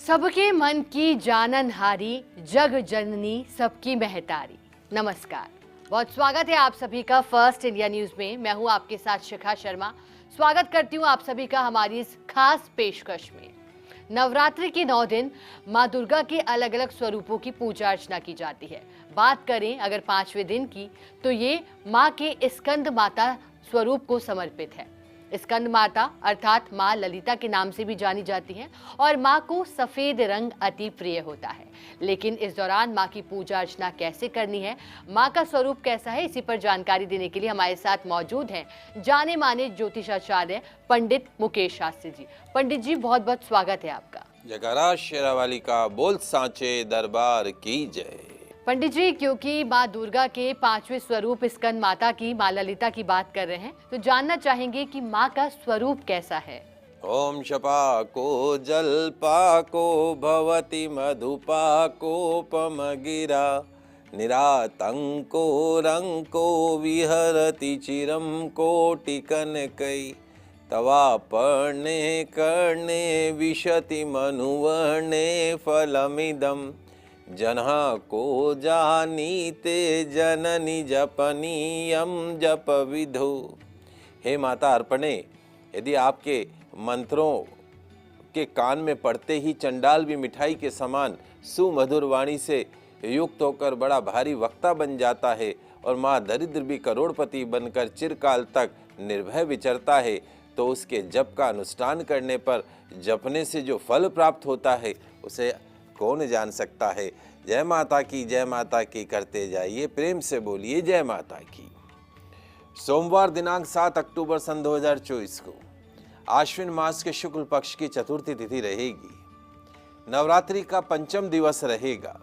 सबके मन की जाननहारी, जग जननी सबकी महतारी। नमस्कार, बहुत स्वागत है आप सभी का फर्स्ट इंडिया न्यूज में। मैं हूं आपके साथ शिखा शर्मा। स्वागत करती हूं आप सभी का हमारी इस खास पेशकश में। नवरात्रि के 9 दिन माँ दुर्गा के अलग अलग स्वरूपों की पूजा अर्चना की जाती है। बात करें अगर 5वें दिन की, तो ये माँ के स्कंद माता स्वरूप को समर्पित है। स्कंद माता अर्थात माँ ललिता के नाम से भी जानी जाती हैं और माँ को सफेद रंग अति प्रिय होता है। लेकिन इस दौरान माँ की पूजा अर्चना कैसे करनी है, माँ का स्वरूप कैसा है, इसी पर जानकारी देने के लिए हमारे साथ मौजूद हैं जाने माने ज्योतिषाचार्य पंडित मुकेश शास्त्री जी। पंडित जी, बहुत बहुत स्वागत है आपका। जयकारा शेरावाली का, बोल सांचे दरबार की जय। पंडित जी, क्योंकि माँ दुर्गा के 5वें स्वरूप स्कंद माता की, माँ ललिता की बात कर रहे हैं, तो जानना चाहेंगे कि माँ का स्वरूप कैसा है। ओम शपाको जलपाको भवति मधुपाकोपमगिरा निरातंको रंको विहरति चिरं कोटिकनकै तवापर्णे कर्णे विशति मनुवर्णे फलमिदं जनः को जानीते जननी जपनीयं जपविधो। हे माता अर्पणे, यदि आपके मंत्रों के कान में पड़ते ही चंडाल भी मिठाई के समान सुमधुर वाणी से युक्त होकर बड़ा भारी वक्ता बन जाता है और माँ दरिद्र भी करोड़पति बनकर चिरकाल तक निर्भय विचरता है, तो उसके जप का अनुष्ठान करने पर जपने से जो फल प्राप्त होता है उसे कौन जान सकता है। जय माता की करते जाइए, प्रेम से बोलिए जय माता की। सोमवार दिनांक 7 अक्टूबर सन 2024 को आश्विन मास के शुक्ल पक्ष की चतुर्थी तिथि रहेगी। नवरात्रि का पंचम दिवस रहेगा।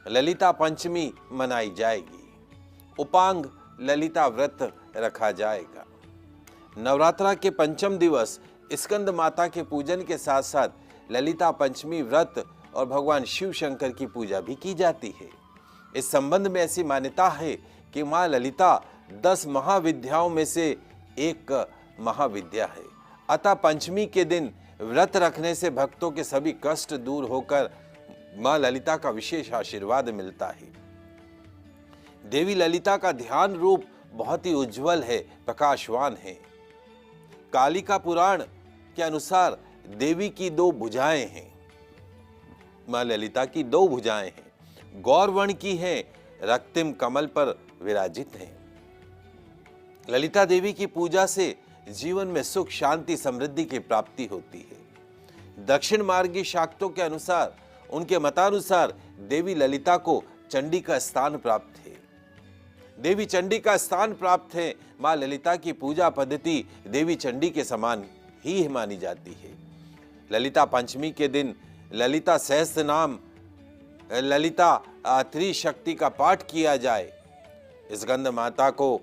ललिता पंचमी मनाई जाएगी। उपांग ललिता व्रत रखा जाएगा। नवरात्रा के पंचम दिवस स्कंद माता के पूजन के साथ साथ ललिता पंचमी व्रत और भगवान शिव शंकर की पूजा भी की जाती है। इस संबंध में ऐसी मान्यता है कि माँ ललिता 10 महाविद्याओं में से एक महाविद्या है। अतः पंचमी के दिन व्रत रखने से भक्तों के सभी कष्ट दूर होकर माँ ललिता का विशेष आशीर्वाद मिलता है। देवी ललिता का ध्यान रूप बहुत ही उज्जवल है, प्रकाशवान है। कालिका पुराण के अनुसार देवी की 2 भुजाएं हैं। माँ ललिता की 2 भुजाएं हैं, गौरवर्ण की हैं, रक्तिम कमल पर विराजित हैं। ललिता देवी की पूजा से जीवन में सुख शांति समृद्धि की प्राप्ति होती है। दक्षिण मार्गी शाक्तों के अनुसार, उनके मतानुसार देवी ललिता को चंडी का स्थान प्राप्त है। देवी चंडी का स्थान प्राप्त है। माँ ललिता की पूजा पद्धति देवी चंडी के समान ही मानी जाती है। ललिता पंचमी के दिन ललिता सहस्त्र नाम, ललिता त्रिशक्ति का पाठ किया जाए। स्कंद माता को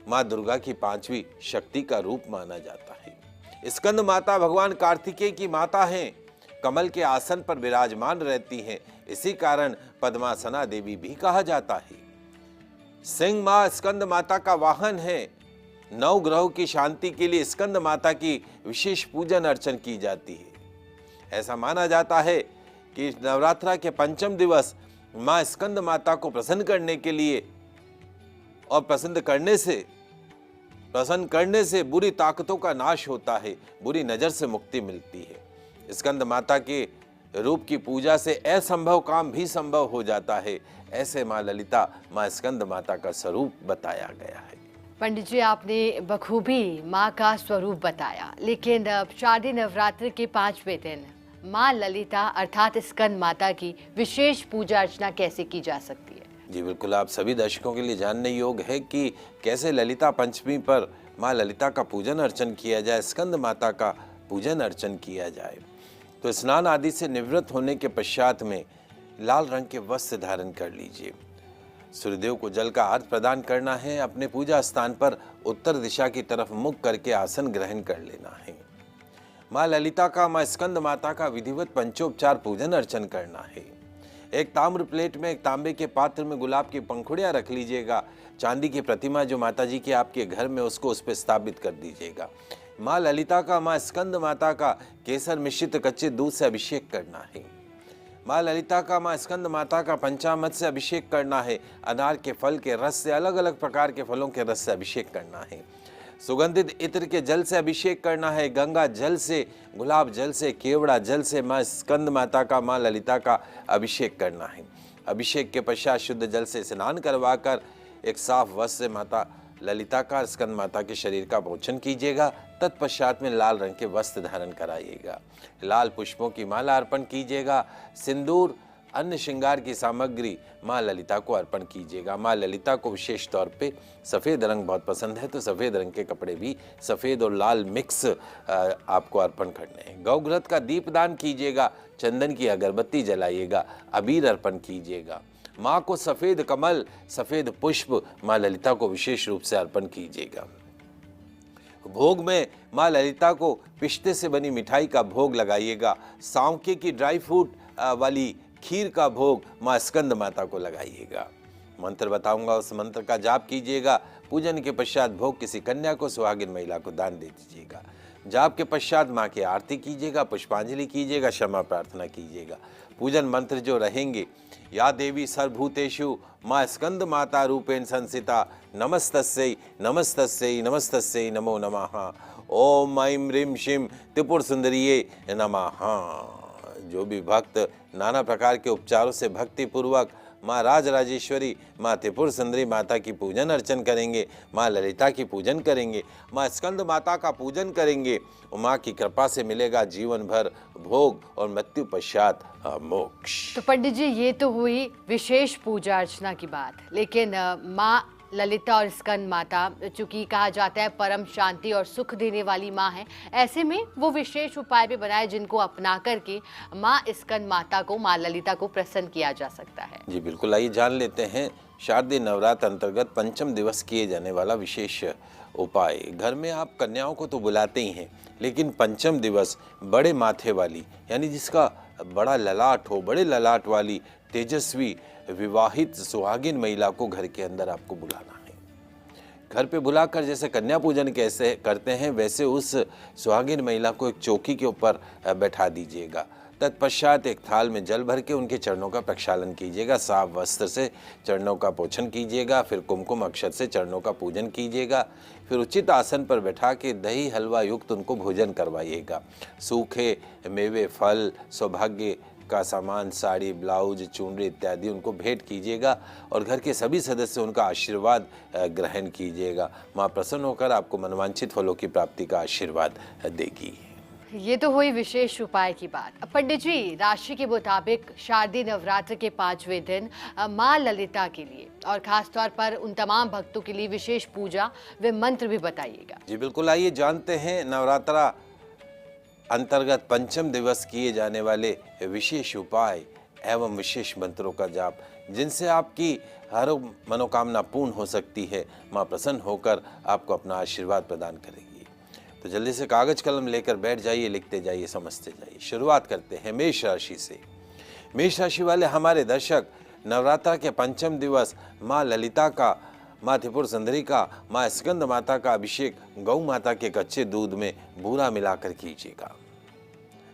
माँ दुर्गा की 5वीं शक्ति का रूप माना जाता है। स्कंद माता भगवान कार्तिकेय की माता हैं, कमल के आसन पर विराजमान रहती हैं। इसी कारण पद्मासना देवी भी कहा जाता है। सिंह माँ स्कंद माता का वाहन है। 9 ग्रहों की शांति के लिए स्कंद माता की विशेष पूजन अर्चन की जाती है। ऐसा माना जाता है कि नवरात्रा के पंचम दिवस माँ स्कंद माता को प्रसन्न करने के लिए और प्रसन्न करने से बुरी ताकतों का नाश होता है, बुरी नजर से मुक्ति मिलती है। स्कंद माता के रूप की पूजा से असंभव काम भी संभव हो जाता है। ऐसे माँ ललिता, माँ स्कंद माता का स्वरूप बताया गया है। पंडित जी, आपने बखूबी माँ का स्वरूप बताया, लेकिन शारदीय नवरात्रि के 5वें दिन माँ ललिता अर्थात स्कंद माता की विशेष पूजा अर्चना कैसे की जा सकती है? जी बिल्कुल, आप सभी दर्शकों के लिए जानने योग्य है कि कैसे ललिता पंचमी पर माँ ललिता का पूजन अर्चन किया जाए, स्कंद माता का पूजन अर्चन किया जाए। तो स्नान आदि से निवृत्त होने के पश्चात में लाल रंग के वस्त्र धारण कर लीजिए। सूर्यदेव को जल का अर्घ्य प्रदान करना है। अपने पूजा स्थान पर उत्तर दिशा की तरफ मुख करके आसन ग्रहण कर लेना है। माँ ललिता का, माँ स्कंद माता का विधिवत पंचोपचार पूजन अर्चन करना है। एक ताम्र प्लेट में, एक तांबे के पात्र में गुलाब की पंखुड़ियाँ रख लीजिएगा। चांदी की प्रतिमा जो माता जी की आपके घर में, उसको उस पर स्थापित कर दीजिएगा। माँ ललिता का, माँ स्कंद माता का केसर मिश्रित कच्चे दूध से अभिषेक करना है। माँ ललिता का, माँ स्कंद माता का पंचामृत से अभिषेक करना है। अनार के फल के रस से, अलग अलग प्रकार के फलों के रस से अभिषेक करना है। सुगंधित इत्र के जल से अभिषेक करना है। गंगा जल से, गुलाब जल से, केवड़ा जल से माँ स्कंद माता का, माँ ललिता का अभिषेक करना है। अभिषेक के पश्चात शुद्ध जल से स्नान करवाकर एक साफ वस्त्र से माता ललिता का, स्कंद माता के शरीर का पोषण कीजिएगा। तत्पश्चात में लाल रंग के वस्त्र धारण कराइएगा। लाल पुष्पों की माला अर्पण कीजिएगा। सिंदूर, अन्य श्रृंगार की सामग्री माँ ललिता को अर्पण कीजिएगा। माँ ललिता को विशेष तौर पे सफ़ेद रंग बहुत पसंद है, तो सफ़ेद रंग के कपड़े भी सफ़ेद और लाल मिक्स आपको अर्पण करने हैं। गौघृत का दीपदान कीजिएगा। चंदन की अगरबत्ती जलाइएगा। अबीर अर्पण कीजिएगा। माँ को सफ़ेद कमल, सफ़ेद पुष्प माँ ललिता को विशेष रूप से अर्पण कीजिएगा। भोग में माँ ललिता को पिस्ते से बनी मिठाई का भोग लगाइएगा। सांवके की ड्राई फ्रूट वाली खीर का भोग माँ स्कंद माता को लगाइएगा। मंत्र बताऊंगा, उस मंत्र का जाप कीजिएगा। पूजन के पश्चात भोग किसी कन्या को, सुहागिन महिला को दान दे दीजिएगा। जाप के पश्चात माँ की आरती कीजिएगा, पुष्पांजलि कीजिएगा, क्षमा प्रार्थना कीजिएगा। पूजन मंत्र जो रहेंगे, या देवी सर्वभूतेषु माँ स्कंद माता रूपेण संसिता, नमस्तस्यै नमस्तस्यै नमस्तस्यै नमो नमः। ओम ऐं ह्रीं श्रीं त्रिपुर सुंदरिये नमः। जो भी भक्त नाना प्रकार के उपचारों से भक्ति पूर्वक माँ राजराजेश्वरी, माँ त्रिपुर सुंदरी माता की पूजन अर्चन करेंगे, माँ ललिता की पूजन करेंगे, माँ स्कंद माता का पूजन करेंगे, माँ की कृपा से मिलेगा जीवन भर भोग और मृत्यु पश्चात मोक्ष। तो पंडित जी, ये तो हुई विशेष पूजा अर्चना की बात, लेकिन माँ ललिता और स्कंद माता, चूंकि कहा जाता है परम शांति और सुख देने वाली माँ है, ऐसे में वो विशेष उपाय भी बनाए जिनको अपना करके माँ स्कंद माता को, माँ ललिता को प्रसन्न किया जा सकता है। जी बिल्कुल, आइए जान लेते हैं शारदीय नवरात्र अंतर्गत पंचम दिवस किए जाने वाला विशेष उपाय। घर में आप कन्याओं को तो बुलाते ही हैं, लेकिन पंचम दिवस बड़े माथे वाली, यानी जिसका बड़ा ललाट हो, बड़े ललाट वाली तेजस्वी विवाहित सुहागिन महिला को घर के अंदर आपको बुलाना है। घर पे बुलाकर जैसे कन्या पूजन कैसे करते हैं, वैसे उस सुहागिन महिला को एक चौकी के ऊपर बैठा दीजिएगा। तत्पश्चात एक थाल में जल भर के उनके चरणों का प्रक्षालन कीजिएगा। साफ वस्त्र से चरणों का पोषण कीजिएगा। फिर कुमकुम अक्षत से चरणों का पूजन कीजिएगा। फिर उचित आसन पर बैठा के दही हलवा युक्त उनको भोजन करवाइएगा। सूखे मेवे, फल, सौभाग्य का सामान, साड़ी, ब्लाउज, चुनरी इत्यादि उनको भेंट कीजिएगा और घर के सभी सदस्य उनका आशीर्वाद ग्रहण कीजिएगा। माँ प्रसन्न होकर आपको मनवांछित फलों की प्राप्ति का आशीर्वाद देगी। ये तो हुई विशेष उपाय की बात। अब पंडित जी, राशि के मुताबिक शारदीय नवरात्र के 5वें दिन माँ ललिता के लिए और खास तौर पर उन तमाम भक्तों के लिए विशेष पूजा व मंत्र भी बताइएगा। जी बिल्कुल, आइए जानते हैं नवरात्रा अंतर्गत पंचम दिवस किए जाने वाले विशेष उपाय एवं विशेष मंत्रों का जाप, जिनसे आपकी हर मनोकामना पूर्ण हो सकती है। माँ प्रसन्न होकर आपको अपना आशीर्वाद प्रदान करेगी। तो जल्दी से कागज कलम लेकर बैठ जाइए, लिखते जाइए, समझते जाइए। शुरुआत करते हैं मेष राशि से। मेष राशि वाले हमारे दर्शक, नवरात्रा के पंचम दिवस माँ ललिता का, माँ त्रिपुर सुंदरी का, माँ स्कंद माता का अभिषेक गौ माता के कच्चे दूध में बूरा मिलाकर कीजिएगा।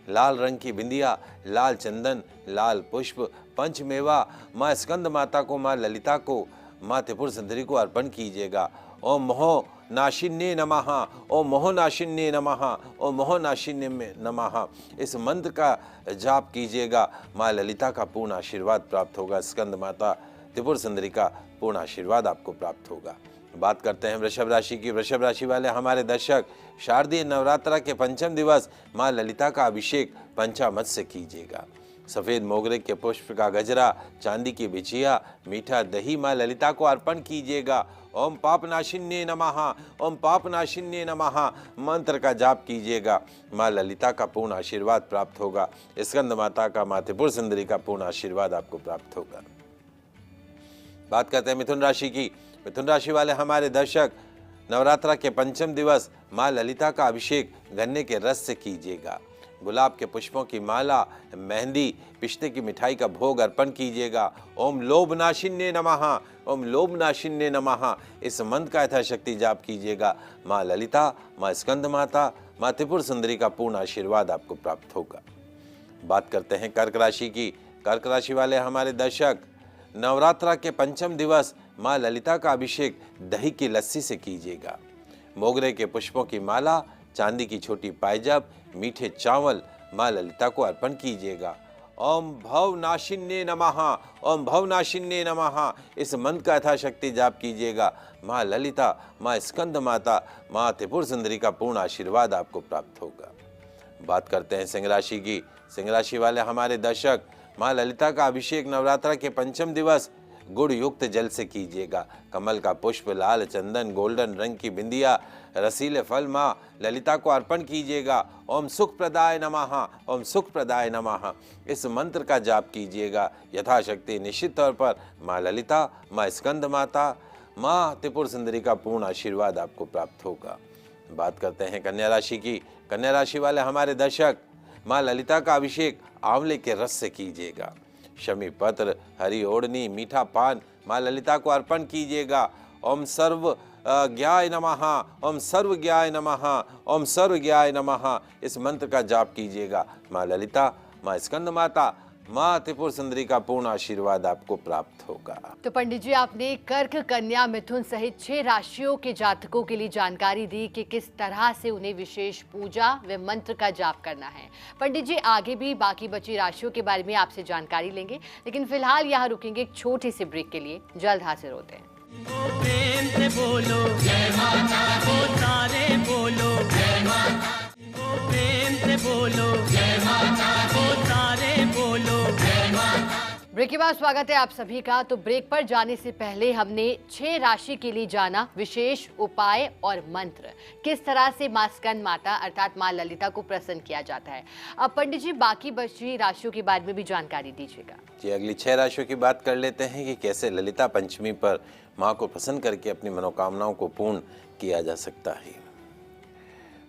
लाल रंग की बिंदिया, लाल चंदन, लाल पुष्प, पंचमेवा माँ स्कंद माता को, माँ ललिता को, माँ त्रिपुर सुंदरी को अर्पण कीजिएगा। ओम मोह नाशिन्ये नमः, ओम मोह नाशिन्ये नमः, ओम मोह नाशिन्ये नमः, इस मंत्र का जाप कीजिएगा। माँ ललिता का पूर्ण आशीर्वाद प्राप्त होगा। स्कंद माता त्रिपुर सुंदरी का पूर्ण आशीर्वाद आपको प्राप्त होगा। बात करते हैं वृषभ राशि की। वृषभ राशि वाले हमारे दर्शक, शारदीय नवरात्रा के पंचम दिवस माँ ललिता का अभिषेक पंचामृत से कीजिएगा। सफ़ेद मोगरे के पुष्प का गजरा, चांदी की बिछिया, मीठा दही माँ ललिता को अर्पण कीजिएगा। ओम पापनाशिन्ये नमः, ओम पापनाशिन्ये नमः मंत्र का जाप कीजिएगा। माँ ललिता का पूर्ण आशीर्वाद प्राप्त होगा। स्कंद माता का, माँ त्रिपुर सुंदरी का पूर्ण आशीर्वाद आपको प्राप्त होगा। बात करते हैं मिथुन राशि की। मिथुन राशि वाले हमारे दर्शक, नवरात्रा के पंचम दिवस माँ ललिता का अभिषेक गन्ने के रस से कीजिएगा। गुलाब के पुष्पों की माला, मेहंदी, पिस्ते की मिठाई का भोग अर्पण कीजिएगा। ओम लोभनाशिन्ये नमः, ओम लोभनाशिन्ये नमः, इस मंत्र का यथाशक्ति जाप कीजिएगा। माँ ललिता, माँ स्कंद माता, माँ त्रिपुर सुंदरी का पूर्ण आशीर्वाद आपको प्राप्त होगा। बात करते हैं कर्क राशि की। कर्क राशि वाले हमारे दर्शक, नवरात्रा के पंचम दिवस माँ ललिता का अभिषेक दही की लस्सी से कीजिएगा। मोगरे के पुष्पों की माला, चांदी की छोटी पायजब, मीठे चावल माँ ललिता को अर्पण कीजिएगा। ओम भवनाशिन्ये नमः, ओम भवनाशिन्ये नमः, इस मंत्र का यथाशक्ति जाप कीजिएगा। माँ ललिता, माँ स्कंद माता, माँ त्रिपुर सुंदरी का पूर्ण आशीर्वाद आपको प्राप्त होगा। बात करते हैं सिंह राशि की। सिंह राशि वाले हमारे दर्शक, माँ ललिता का अभिषेक नवरात्रा के पंचम दिवस गुड़ युक्त जल से कीजिएगा। कमल का पुष्प, लाल चंदन, गोल्डन रंग की बिंदिया, रसीले फल माँ ललिता को अर्पण कीजिएगा। ओम सुख प्रदाय नमः, ओम सुख प्रदाय नमः, इस मंत्र का जाप कीजिएगा। यथाशक्ति निश्चित तौर पर माँ ललिता, माँ स्कंद माता, माँ त्रिपुर सुंदरी का पूर्ण आशीर्वाद आपको प्राप्त होगा। बात करते हैं कन्या राशि की। कन्या राशि वाले हमारे दर्शक, माँ ललिता का अभिषेक आंवले के रस से कीजिएगा। शमी पत्र, हरी ओढ़नी, मीठा पान माँ ललिता को अर्पण कीजिएगा। ओम सर्व ज्ञाय नमः, ओम सर्व ज्ञाय नमः, ओम सर्व ज्ञाय नमः, इस मंत्र का जाप कीजिएगा। माँ ललिता, माँ स्कंद माता, माँ त्रिपुर सुंदरी का पूर्ण आशीर्वाद आपको प्राप्त होगा। तो पंडित जी, आपने कर्क, कन्या, मिथुन सहित 6 राशियों के जातकों के लिए जानकारी दी कि किस तरह से उन्हें विशेष पूजा व मंत्र का जाप करना है। पंडित जी, आगे भी बाकी बची राशियों के बारे में आपसे जानकारी लेंगे, लेकिन फिलहाल यहाँ रुकेंगे एक छोटे से ब्रेक के लिए। जल्द हाजिर होते हैं। प्रेम से बोलो जय माता, वो सारे बोलो जय माता, प्रेम से बोलो जय माता, वो सारे बोलो जय माता। ब्रेक के बाद स्वागत है आप सभी का। तो ब्रेक पर जाने से पहले हमने 6 राशि के लिए जाना विशेष उपाय और मंत्र, किस तरह से मां स्कंद माता अर्थात मां ललिता को प्रसन्न किया जाता है। अब पंडित जी, बाकी बची राशियों के बारे में भी जानकारी दीजिएगा। जी, अगली 6 राशियों की बात कर लेते हैं कि कैसे ललिता पंचमी पर माँ को प्रसन्न करके अपनी मनोकामनाओं को पूर्ण किया जा सकता है।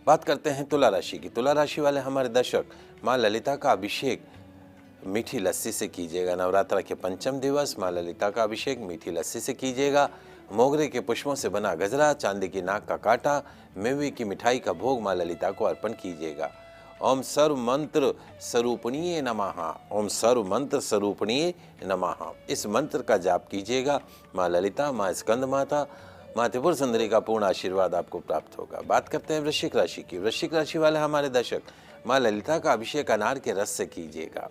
बात करते हैं तुला राशि की। तुला राशि वाले हमारे दर्शक, माँ ललिता का अभिषेक मीठी लस्सी से कीजिएगा। नवरात्रा के पंचम दिवस माँ ललिता का अभिषेक मीठी लस्सी से कीजिएगा। मोगरे के पुष्पों से बना गजरा, चांदी की नाक का कांटा, मेवे की मिठाई का भोग माँ ललिता को अर्पण कीजिएगा। ओम सर्व मंत्र स्वरूपणीय नमः, ओम सर्व मंत्र स्वरूपणीय नमः, इस मंत्र का जाप कीजिएगा। माँ ललिता, माँ स्कंद माता, माँ त्रिपुर सुंदरी का पूर्ण आशीर्वाद आपको प्राप्त होगा। बात करते हैं वृश्चिक राशि की। वृश्चिक राशि वाले हमारे दर्शक, माँ ललिता का अभिषेक अनार के रस से कीजिएगा।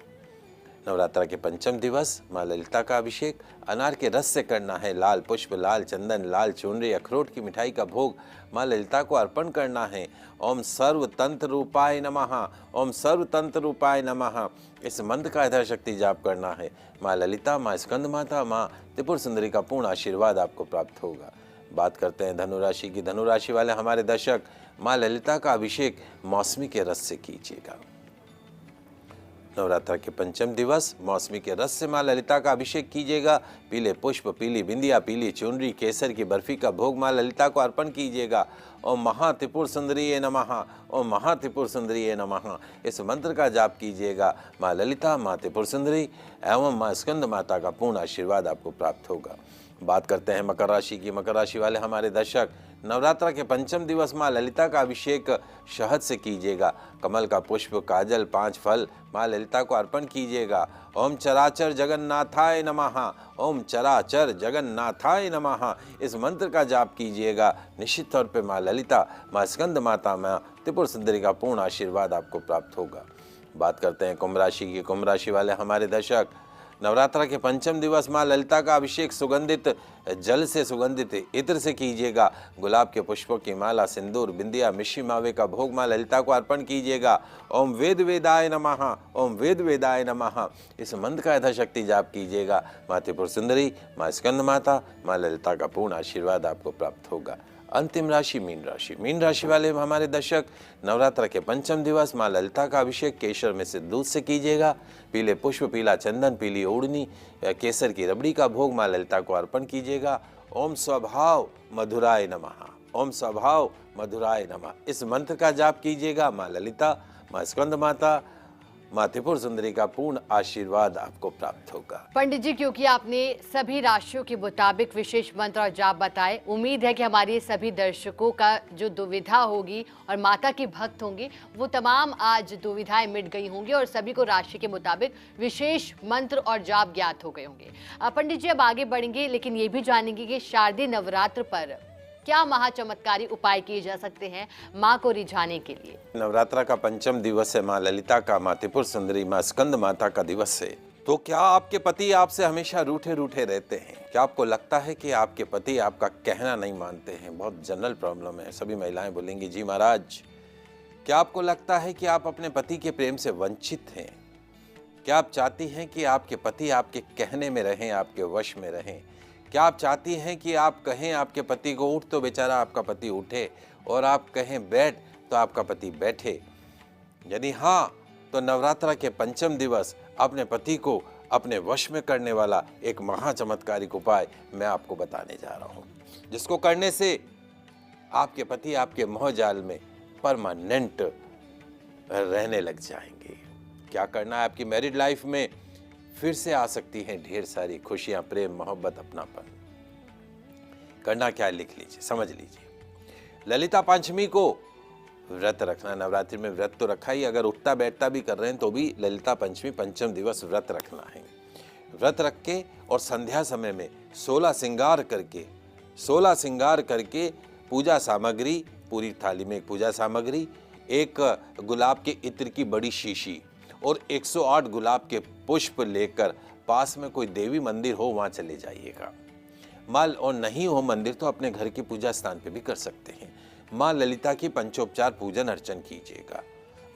नवरात्रा के पंचम दिवस माँ ललिता का अभिषेक अनार के रस से करना है। लाल पुष्प, लाल चंदन, लाल चुनरी, अखरोट की मिठाई का भोग माँ ललिता को अर्पण करना है। ओम सर्व तंत्र रूपाय नमः, ओम सर्व तंत्र रूपाय नमः, इस मंत्र का यथाशक्ति जाप करना है। माँ ललिता, माँ स्कंद माता, माँ त्रिपुर सुंदरी का पूर्ण आशीर्वाद आपको प्राप्त होगा। बात करते हैं धनु राशि की। धनु राशि वाले हमारे दर्शक, माँ ललिता का अभिषेक मौसमी के रस से कीजिएगा। नवरात्रा के पंचम दिवस मौसमी के रस से माँ ललिता का अभिषेक कीजिएगा। पीले पुष्प, पीली बिंदिया, पीली चुनरी, केसर की बर्फी का भोग माँ ललिता को अर्पण कीजिएगा। ओम महात्रिपुर सुंदरीय नमः, ओम महात्रिपुर सुंदरीय नमः, इस मंत्र का जाप कीजिएगा। माँ ललिता, माँ त्रिपुर सुंदरी एवं माँ स्कंद माता का पूर्ण आशीर्वाद आपको प्राप्त होगा। बात करते हैं मकर राशि की। मकर राशि वाले हमारे दर्शक, नवरात्रा के पंचम दिवस माँ ललिता का अभिषेक शहद से कीजिएगा। कमल का पुष्प, काजल, 5 फल माँ ललिता को अर्पण कीजिएगा। ओम चराचर जगन्नाथाय नमः, ओम चराचर जगन्नाथाय नमः, इस मंत्र का जाप कीजिएगा। निश्चित तौर पे माँ ललिता, माँ स्कंद माता, माँ त्रिपुर सुंदरी का पूर्ण आशीर्वाद आपको प्राप्त होगा। बात करते हैं कुंभ राशि की। कुंभ राशि वाले हमारे दर्शक, नवरात्रा के पंचम दिवस माँ ललिता का अभिषेक सुगंधित जल से, सुगंधित इत्र से कीजिएगा। गुलाब के पुष्पों की माला, सिंदूर, बिंदिया, मिश्री मावे का भोग माँ ललिता को अर्पण कीजिएगा। ओम वेद वेदाय नमः, ओम वेद वेदाय नमः, इस मंत्र का यथाशक्ति जाप कीजिएगा। माँ त्रिपुर सुंदरी, माँ स्कंद माता, माँ ललिता का पूर्ण आशीर्वाद आपको प्राप्त होगा। अंतिम राशि मीन राशि। मीन राशि वाले हमारे दर्शक, नवरात्र के पंचम दिवस माँ ललिता का अभिषेक केसर में से दूध से कीजिएगा। पीले पुष्प, पीला चंदन, पीली ओढ़नी, केसर की रबड़ी का भोग माँ ललिता को अर्पण कीजिएगा। ओम स्वभाव मधुराय नमः, ओम स्वभाव मधुराय नमः, इस मंत्र का जाप कीजिएगा। माँ ललिता, माँ स्कंद माता, माँ त्रिपुर सुंदरी का पूर्ण आशीर्वाद आपको प्राप्त होगा। पंडित जी, क्योंकि आपने सभी राशियों के मुताबिक विशेष मंत्र और जाप बताए, उम्मीद है कि हमारे सभी दर्शकों का जो दुविधा होगी और माता के भक्त होंगे वो तमाम आज दुविधाएं मिट गई होंगी और सभी को राशि के मुताबिक विशेष मंत्र और जाप ज्ञात हो गए होंगे। पंडित जी, अब आगे बढ़ेंगे, लेकिन ये भी जानेंगे कि शारदीय नवरात्र पर क्या महाचमत्कारी उपाय किए जा सकते हैं माँ को रिझाने के लिए। नवरात्रा का पंचम दिवस है, माँ ललिता का, माँ त्रिपुर सुंदरी, माँ स्कंद माता का दिवस है। तो क्या आपके पति आपसे हमेशा रूठे रूठे रहते हैं? क्या आपको लगता है कि आपके पति आपका कहना नहीं मानते हैं? बहुत जनरल प्रॉब्लम है, सभी महिलाएं बोलेंगी जी महाराज। क्या आपको लगता है कि आप अपने पति के प्रेम से वंचित हैं? क्या आप चाहती हैं कि आपके पति आपके कहने में रहें, आपके वश में रहें? क्या आप चाहती हैं कि आप कहें आपके पति को उठ तो बेचारा आपका पति उठे, और आप कहें बैठ तो आपका पति बैठे? यदि हाँ, तो नवरात्रा के पंचम दिवस अपने पति को अपने वश में करने वाला एक महाचमत्कारिक उपाय मैं आपको बताने जा रहा हूं, जिसको करने से आपके पति आपके मोहजाल में परमानेंट रहने लग जाएंगे। क्या करना है? आपकी मैरिड लाइफ में फिर से आ सकती हैं ढेर सारी खुशियां, प्रेम, मोहब्बत, अपनापन। करना क्या है लिख लीजिए, समझ लीजिए। ललिता पंचमी को व्रत रखना। नवरात्रि में व्रत तो रखा ही, अगर उठता बैठता भी कर रहे हैं तो भी ललिता पंचमी पंचम दिवस व्रत रखना है। व्रत रख के और संध्या समय में 16 श्रृंगार करके पूजा सामग्री, पूरी थाली में एक पूजा सामग्री, एक गुलाब के इत्र की बड़ी शीशी और 108 गुलाब के पुष्प लेकर पास में कोई देवी मंदिर हो वहां चले जाइएगा। माल और नहीं हो मंदिर तो अपने घर की पूजा स्थान पे भी कर सकते हैं। माँ ललिता की पंचोपचार पूजन अर्चन कीजिएगा।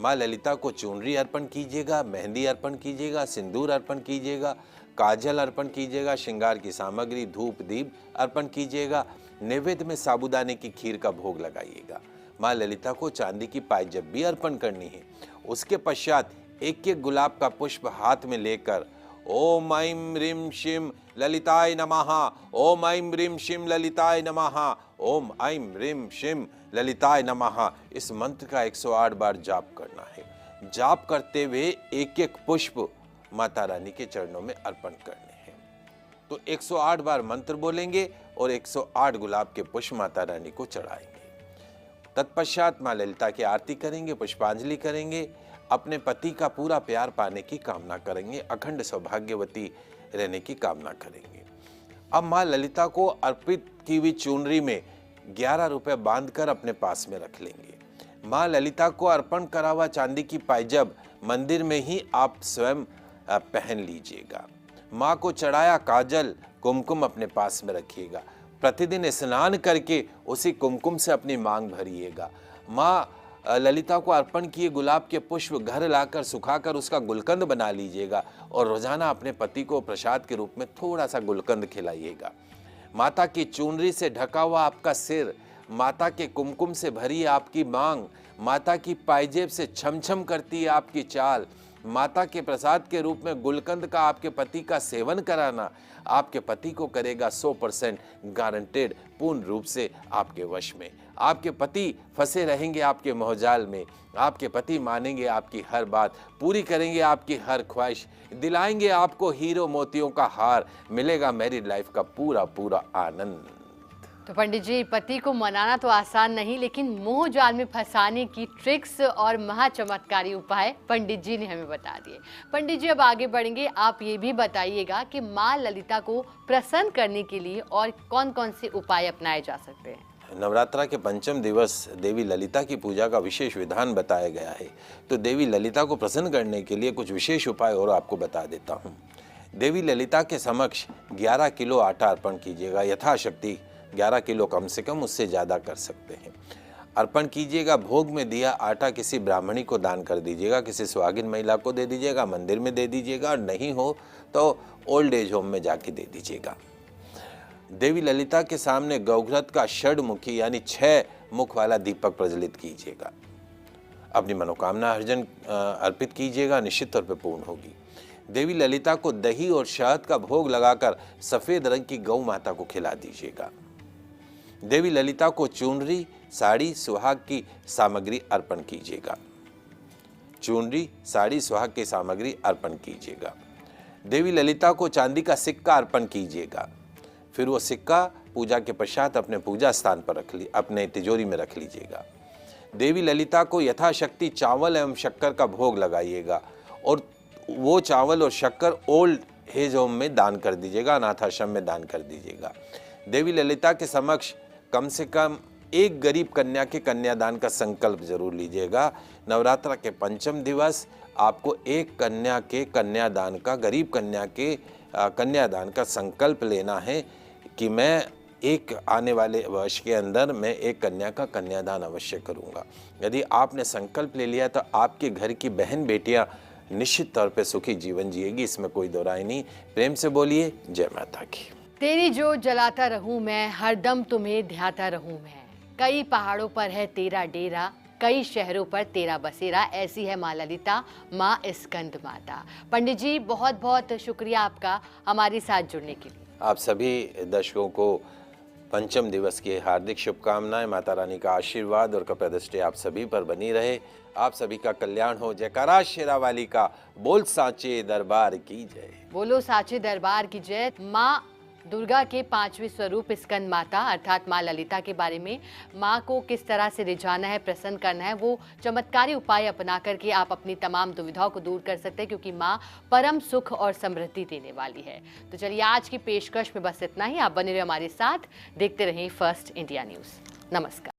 माँ ललिता को चुनरी अर्पण कीजिएगा, मेहंदी अर्पण कीजिएगा, सिंदूर अर्पण कीजिएगा, काजल अर्पण कीजिएगा, श्रृंगार की सामग्री, धूप दीप अर्पण कीजिएगा। नैवेद्य में साबूदाने की खीर का भोग लगाइएगा। माँ ललिता को चांदी की पायजब भी अर्पण करनी है। उसके पश्चात एक एक गुलाब का पुष्प हाथ में लेकर ओम ऐं ह्रीं शिं ललिताय नमः, ओम ऐं ह्रीं शिं ललिताय नमः, ओम ऐं ह्रीं शिं ललिताय नमः, इस मंत्र का 108 बार जाप करना है। जाप करते हुए एक एक पुष्प माता रानी के चरणों में अर्पण करने हैं। तो 108 बार मंत्र बोलेंगे और 108 गुलाब के पुष्प माता रानी को चढ़ाएंगे। तत्पश्चात माँ ललिता की आरती करेंगे, पुष्पांजलि करेंगे, अपने पति का पूरा प्यार पाने की कामना करेंगे, अखंड सौभाग्यवती रहने की कामना करेंगे। अब माँ ललिता को अर्पित की हुई चुनरी में 11 रुपए बांधकर अपने पास में रख लेंगे। माँ ललिता को अर्पण करा हुआ चांदी की पायजब मंदिर में ही आप स्वयं पहन लीजिएगा। माँ को चढ़ाया काजल कुमकुम अपने पास में रखिएगा। प्रतिदिन स्नान करके उसी कुमकुम से अपनी मांग भरिएगा। माँ ललिता को अर्पण किए गुलाब के पुष्प घर लाकर सुखाकर उसका गुलकंद बना लीजिएगा और रोजाना अपने पति को प्रसाद के रूप में थोड़ा सा गुलकंद खिलाइएगा। माता की चुनरी से ढका हुआ आपका सिर, माता के कुमकुम से भरी आपकी मांग, माता की पायजेब से छमछम करती है आपकी चाल, माता के प्रसाद के रूप में गुलकंद का आपके पति का सेवन कराना आपके पति को करेगा 100% गारंटेड पूर्ण रूप से आपके वश में। आपके पति फंसे रहेंगे आपके मोहजाल में। आपके पति मानेंगे आपकी हर बात, पूरी करेंगे आपकी हर ख्वाहिश, दिलाएंगे आपको हीरो मोतियों का हार, मिलेगा मैरिड लाइफ का पूरा पूरा आनंद। तो पंडित जी, पति को मनाना तो आसान नहीं, लेकिन मोह जाल में फंसाने की ट्रिक्स और महाचमत्कारी उपाय पंडित जी ने हमें बता दिए। पंडित जी, अब आगे बढ़ेंगे। आप ये भी बताइएगा कि माँ ललिता को प्रसन्न करने के लिए और कौन कौन से उपाय अपनाए जा सकते हैं। नवरात्रा के पंचम दिवस देवी ललिता की पूजा का विशेष विधान बताया गया है। तो देवी ललिता को प्रसन्न करने के लिए कुछ विशेष उपाय और आपको बता देता हूँ। देवी ललिता के समक्ष 11 किलो आटा अर्पण कीजिएगा। यथाशक्ति 11 किलो कम से कम, उससे ज़्यादा कर सकते हैं। अर्पण कीजिएगा। भोग में दिया आटा किसी ब्राह्मणी को दान कर दीजिएगा, किसी सुहागिन महिला को दे दीजिएगा, मंदिर में दे दीजिएगा, और नहीं हो तो ओल्ड एज होम में जाके दे दीजिएगा। देवी ललिता के सामने गौघ्रत का षडमुखी यानी 6 मुख वाला दीपक प्रज्वलित कीजिएगा। अपनी मनोकामना अर्पित कीजिएगा, निश्चित तौर पर पूर्ण होगी। देवी ललिता को दही और शहद का भोग लगाकर सफेद रंग की गौ माता को खिला दीजिएगा। देवी ललिता को चुनरी, साड़ी, सुहाग की सामग्री अर्पण कीजिएगा। चुनरी, साड़ी, सुहाग की सामग्री अर्पण कीजिएगा। देवी ललिता को चांदी का सिक्का अर्पण कीजिएगा। फिर वो सिक्का पूजा के पश्चात अपने पूजा स्थान पर अपने तिजोरी में रख लीजिएगा। देवी ललिता को यथाशक्ति चावल एवं शक्कर का भोग लगाइएगा और वो चावल और शक्कर ओल्ड एज होम में दान कर दीजिएगा, अनाथ आश्रम में दान कर दीजिएगा। देवी ललिता के समक्ष कम से कम एक गरीब कन्या के कन्यादान का संकल्प जरूर लीजिएगा। नवरात्र के पंचम दिवस आपको एक कन्या के कन्यादान का, गरीब कन्या के कन्यादान का संकल्प लेना है कि मैं एक आने वाले वर्ष के अंदर मैं एक कन्या का कन्यादान अवश्य करूंगा। यदि आपने संकल्प ले लिया तो आपके घर की बहन बेटियां निश्चित तौर पे सुखी जीवन जिएगी, इसमें कोई दो राय नहीं। प्रेम से बोलिए जय माता की। तेरी जोत जलाता रहूं मैं, हरदम तुम्हें ध्याता रहूं मैं। कई पहाड़ों पर है तेरा डेरा, कई शहरों पर तेरा बसेरा। ऐसी है माँ ललिता, माँ स्कंद माता। पंडित जी बहुत बहुत शुक्रिया आपका हमारे साथ जुड़ने के लिए। आप सभी दर्शकों को पंचम दिवस की हार्दिक शुभकामनाएं। माता रानी का आशीर्वाद और कृपा दृष्टि आप सभी पर बनी रहे। आप सभी का कल्याण हो। जयकारा शेरा वाली का, बोल साचे दरबार की जय। बोलो साचे दरबार की जय। माँ दुर्गा के 5वें स्वरूप स्कंद माता अर्थात माँ ललिता के बारे में, माँ को किस तरह से रिझाना है, प्रसन्न करना है, वो चमत्कारी उपाय अपना करके आप अपनी तमाम दुविधाओं को दूर कर सकते हैं, क्योंकि माँ परम सुख और समृद्धि देने वाली है। तो चलिए आज की पेशकश में बस इतना ही। आप बने रहे हमारे साथ, देखते रहें फर्स्ट इंडिया न्यूज़। नमस्कार।